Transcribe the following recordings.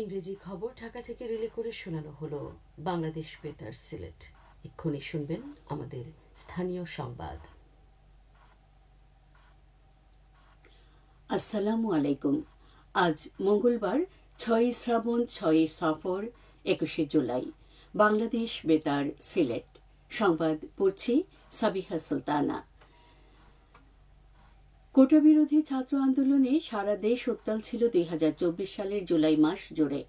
ইংরেজি খবর ঢাকা থেকে রিলে করে শোনানো হলো বাংলাদেশ বেতার সিলেট। এক্ষুনি শুনবেন আমাদের স্থানীয় সংবাদ। আসসালামু আলাইকুম। আজ মঙ্গলবার 6 শ্রাবণ 6 সফর 21 জুলাই। বাংলাদেশ বেতার সিলেট সংবাদ পড়ছি সাবিহা সুলতানা। কোটা বিরোধী ছাত্র আন্দোলনে সারা দেশ উত্তাল ছিল 2024 সালের জুলাই মাস জুড়ে।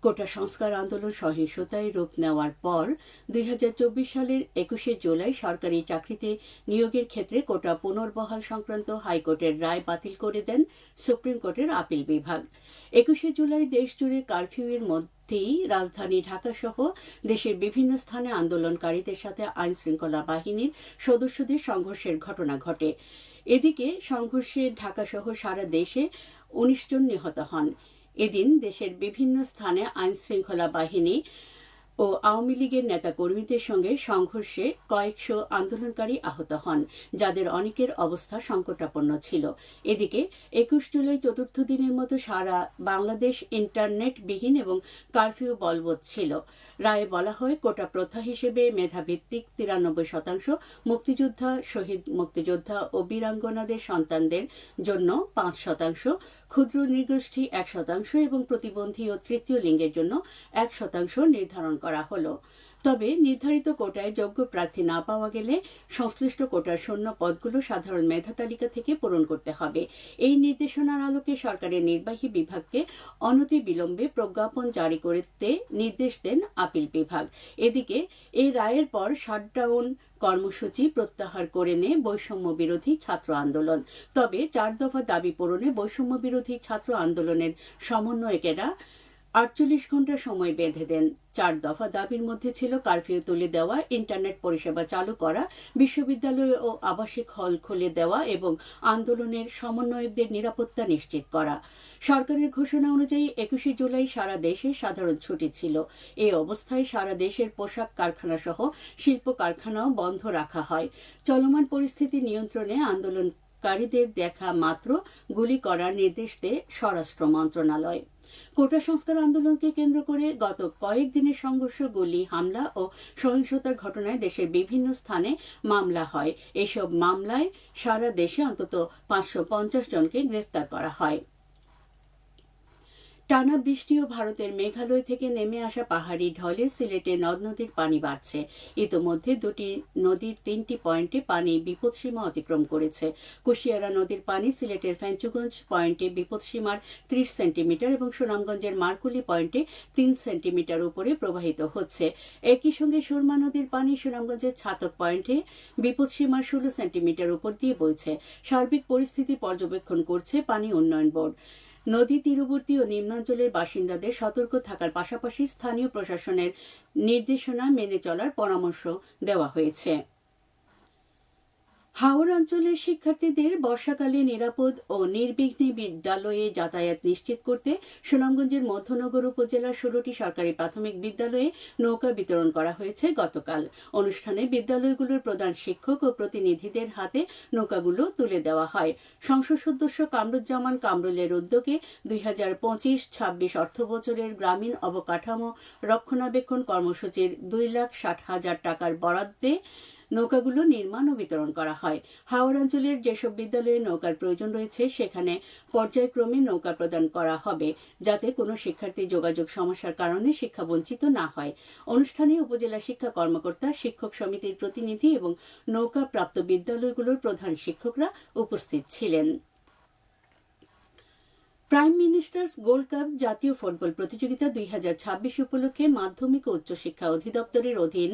কোটা সংস্কার আন্দোলন সহিংসতায় রূপ নেওয়ার পর 2024 সালের 21 জুলাই সরকারি চাকরিতে নিয়োগের ক্ষেত্রে কোটা পুনর্বহাল সংক্রান্ত হাইকোর্টের রায় বাতিল করে দেন সুপ্রিম কোর্টের আপিল বিভাগ। 21 জুলাই দেশজুড়ে কারফিউয়ের মধ্যেই রাজধানী ঢাকাসহ দেশের বিভিন্ন স্থানে আন্দোলনকারীদের সাথে আইন শৃঙ্খলা বাহিনীর সদস্যদের সংঘর্ষের ঘটনা ঘটে। এদিকে সংঘর্ষে ঢাকাসহ সারা দেশে 19 জন নিহত হন। এদিন দেশের বিভিন্ন স্থানে আইন শৃঙ্খলা বাহিনী ও আওয়ামী লীগের নেতাকর্মীদের সঙ্গে সংঘর্ষে কয়েকশো আন্দোলনকারী আহত হন, যাদের অনেকের অবস্থা সংকটাপন্ন ছিল। এদিকে 21 জুলাই চতুর্থ দিনের মতো সারা বাংলাদেশ ইন্টারনেটবিহীন এবং কারফিউ বলবৎ ছিল। রায়ে বলা হয়, কোটা প্রথা হিসেবে মেধাভিত্তিক 93% মুক্তিযোদ্ধা, শহীদ মুক্তিযোদ্ধা ও বীরাঙ্গনাদের সন্তানদের জন্য 5%, ক্ষুদ্র নৃগোষ্ঠী 1% এবং প্রতিবন্ধী ও তৃতীয় লিঙ্গের জন্য 1% নির্ধারণ করা হলো। তবে নির্ধারিত কোটায় যোগ্য প্রার্থী না পাওয়া গেলে সংশ্লিষ্ট কোটার শূন্য পদগুলো সাধারণ মেধা তালিকা থেকে পূরণ করতে হবে। এই নির্দেশনার আলোকে সরকারের নির্বাহী বিভাগকে অনতিবিলম্বে প্রজ্ঞাপন জারি করতে নির্দেশ দেন আপিল বিভাগ। এদিকে এই রায়ের পর শাটডাউন কর্মসূচি প্রত্যাহার করে নেয় বৈষম্য বিরোধী ছাত্র আন্দোলন। তবে 4 দফা দাবি পূরণে বৈষম্য বিরোধী ছাত্র আন্দোলনের সমন্বয়কেরা 48 ঘন্টা সময় বেঁধে দেন। 4 দফা দাবির মধ্যে ছিল কারফিউ তুলে দেওয়া, ইন্টারনেট পরিষেবা চালু করা, বিশ্ববিদ্যালয় ও আবাসিক হল খুলে দেওয়া এবং আন্দোলনের সমন্বয়কদের নিরাপত্তা নিশ্চিত করা। সরকারের ঘোষণা অনুযায়ী 21 জুলাই সারা দেশে সাধারণ ছুটি ছিল। এই অবস্থায় সারা দেশের পোশাক কারখানা সহ শিল্প কারখানাও বন্ধ রাখা হয়। চলমান পরিস্থিতি নিয়ন্ত্রণে আন্দোলনকারীদের দেখা মাত্র গুলি করার নির্দেশ দেয় স্বরাষ্ট্র মন্ত্রণালয়। কোটা সংস্কার আন্দোলনকে কেন্দ্র করে গত কয়েকদিনের সংঘর্ষ, গুলি, হামলা ও সহিংসতার ঘটনায় দেশের বিভিন্ন স্থানে মামলা হয়। এসব মামলায় সারা দেশে অন্তত 550 জনকে গ্রেফতার করা হয়। টানা বৃষ্টি ও ভারতের মেঘালয় থেকে নেমে আসা পাহাড়ি ঢলে সিলেটে নদ নদীর পানি বাড়ছে। ইতোমধ্যে দুটি নদীর 3টি পয়েন্টে পানি বিপদসীমা অতিক্রম করেছে। কুশিয়ারা নদীর পানি সিলেটের ফেঞ্চুগঞ্জ পয়েন্টে বিপদসীমার 30 সেন্টিমিটার এবং সুনামগঞ্জের মারকুলি পয়েন্টে 3 সেন্টিমিটার উপরে প্রবাহিত হচ্ছে। একই সঙ্গে সুরমা নদীর পানি সুনামগঞ্জের ছাতক পয়েন্টে বিপদসীমার 16 সেন্টিমিটার উপর দিয়ে বইছে। সার্বিক পরিস্থিতি পর্যবেক্ষণ করছে পানি উন্নয়ন বোর্ড। নদী তীরবর্তী ও নিম্নাঞ্চলের বাসিন্দাদের সতর্ক থাকার পাশাপাশি স্থানীয় প্রশাসনের নির্দেশনা মেনে চলার পরামর্শ দেওয়া হয়েছে। হাওড় অঞ্চলের শিক্ষার্থীদের বর্ষাকালে নিরাপদ ও নির্বিঘ্নে বিদ্যালয়ে যাতায়াত নিশ্চিত করতে সুনামগঞ্জের মধ্যনগর উপজেলার 16টি সরকারি প্রাথমিক বিদ্যালয়ে নৌকা বিতরণ করা হয়েছে গতকাল। অনুষ্ঠানে বিদ্যালয়গুলোর প্রধান শিক্ষক ও প্রতিনিধিদের হাতে নৌকাগুলো তুলে দেওয়া হয়। সংসদ সদস্য কামরুজ্জামান কামরুলের উদ্যোগে 2025-26 অর্থবছরের গ্রামীণ অবকাঠামো রক্ষণাবেক্ষণ কর্মসূচির 2,60,000 টাকার বরাদ্দে নৌকাগুলো নির্মাণ ও বিতরণ করা হয়। হাওড় অঞ্চলের যেসব বিদ্যালয়ে নৌকার প্রয়োজন রয়েছে সেখানে পর্যায়ক্রমে নৌকা প্রদান করা হবে, যাতে কোনো শিক্ষার্থী যোগাযোগ সমস্যার কারণে শিক্ষা বঞ্চিত না হয়। অনুষ্ঠানে উপজেলা শিক্ষা কর্মকর্তা, শিক্ষক সমিতির প্রতিনিধি এবং নৌকা প্রাপ্ত বিদ্যালয়গুলোর প্রধান শিক্ষকরা উপস্থিত ছিলেন। প্রাইম মিনিস্টার্স গোল্ড কাপ জাতীয় ফুটবল প্রতিযোগিতা 2026 উপলক্ষে মাধ্যমিক ও উচ্চশিক্ষা অধিদপ্তরের অধীন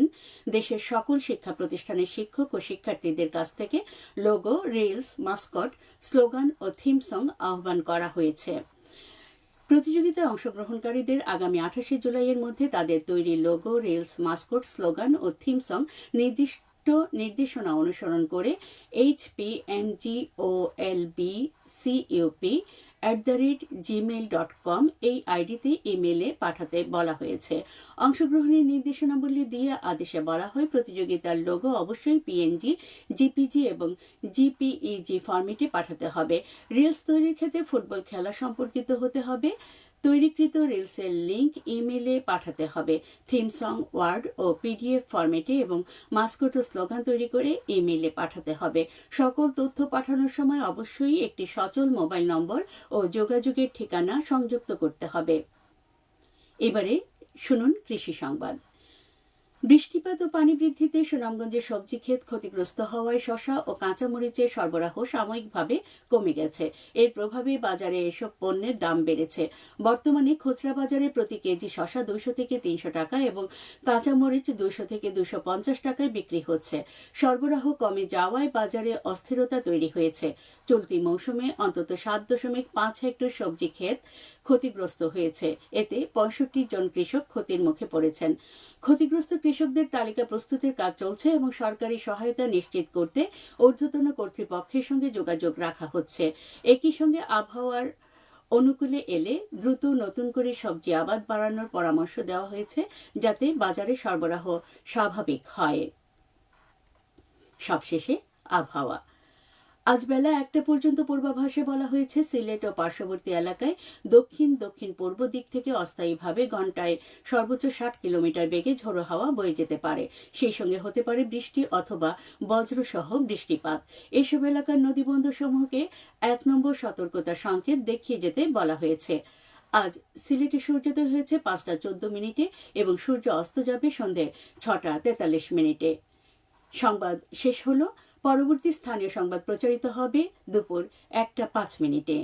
দেশের সকল শিক্ষা প্রতিষ্ঠানের শিক্ষক ও শিক্ষার্থীদের কাছ থেকে লোগো, রিলস, মাস্কট, স্লোগান ও থিম সং আহ্বান করা হয়েছে। প্রতিযোগিতায় অংশগ্রহণকারীদের আগামী 28 জুলাইয়ের মধ্যে তাদের তৈরি লোগো, রিলস, মাস্কট, স্লোগান ও থিম সং নির্দেশনা অনুসরণ করে hpmgolbcup@gmail.com এই আইডিতে ইমেলে পাঠাতে বলা হয়েছে। অংশগ্রহণের নির্দেশনাবলী দিয়ে আদেশে বলা হয়, প্রতিযোগিতার লোগো অবশ্যই পিএনজি, জিপিজি এবং জিপিইজি ফরম্যাটে পাঠাতে হবে। রিলস তৈরির ক্ষেত্রে ফুটবল খেলা সম্পর্কিত হতে হবে। তৈরিকৃত রিলসের লিংক ইমেইলে পাঠাতে হবে। থিম সং ওয়ার্ড ও পিডিএফ ফরম্যাটে এবং মাস্কট ও স্লোগান তৈরি করে ইমেইলে পাঠাতে হবে। সকল তথ্য পাঠানোর সময় অবশ্যই একটি সচল মোবাইল নম্বর ও যোগাযোগের ঠিকানা সংযুক্ত করতে হবে। এবারে শুনুন কৃষি সংবাদ। বৃষ্টিপাত ও পানি বৃদ্ধিতে সুনামগঞ্জের সবজি ক্ষেত ক্ষতিগ্রস্ত হওয়ায় শসা ও কাঁচামরিচের সরবরাহ সাময়িকভাবে কমে গেছে। এর প্রভাবে বাজারে এসব পণ্যের দাম বেড়েছে। বর্তমানে খুচরা বাজারে প্রতি কেজি শসা 200 থেকে 300 টাকা এবং কাঁচামরিচ 200 থেকে 250 টাকায় বিক্রি হচ্ছে। সরবরাহ কমে যাওয়ায় বাজারে অস্থিরতা তৈরি হয়েছে। চলতি মৌসুমে অন্তত 7.5 হেক্টর সবজি ক্ষেত ক্ষতিগ্রস্ত হয়েছে। এতে 65 জন কৃষক ক্ষতির মুখে পড়েছেন। ক্ষতিগ্রস্ত কৃষকদের তালিকা প্রস্তুতের কাজ চলছে এবং সরকারি সহায়তা নিশ্চিত করতে ঊর্ধ্বতন কর্তৃপক্ষের সঙ্গে যোগাযোগ রাখা হচ্ছে। একই সঙ্গে আবহাওয়ার অনুকূলে এলে দ্রুত নতুন করে সবজি আবাদ বাড়ানোর পরামর্শ দেওয়া হয়েছে, যাতে বাজারে সরবরাহ স্বাভাবিক হয়। সবশেষে আবহাওয়া। আজ বেলা 1টা পর্যন্ত পূর্বাভাসে বলা হয়েছে সিলেট ও পার্শ্ববর্তী এলাকায় দক্ষিণ দক্ষিণ পূর্ব দিক থেকে অস্থায়ীভাবে ঘণ্টায় সর্বোচ্চ 60 কিলোমিটার বেগে ঝোড়ো হাওয়া বয়ে যেতে পারে। সেই সঙ্গে হতে পারে বৃষ্টি অথবা বজ্রসহ বৃষ্টিপাত। এসব এলাকার নদীবন্দরসমূহকে 1 নম্বর সতর্কতা সংকেত দেখিয়ে যেতে বলা হয়েছে। আজ সিলেটে সূর্যোদয় হয়েছে 5টা 14 মিনিটে এবং সূর্য অস্ত যাবে সন্ধে 6টা 43 মিনিটে। সংবাদ শেষ হলো। পরবর্তী স্থানীয় সংবাদ প্রচারিত হবে দুপুর 1টা 5 মিনিটে।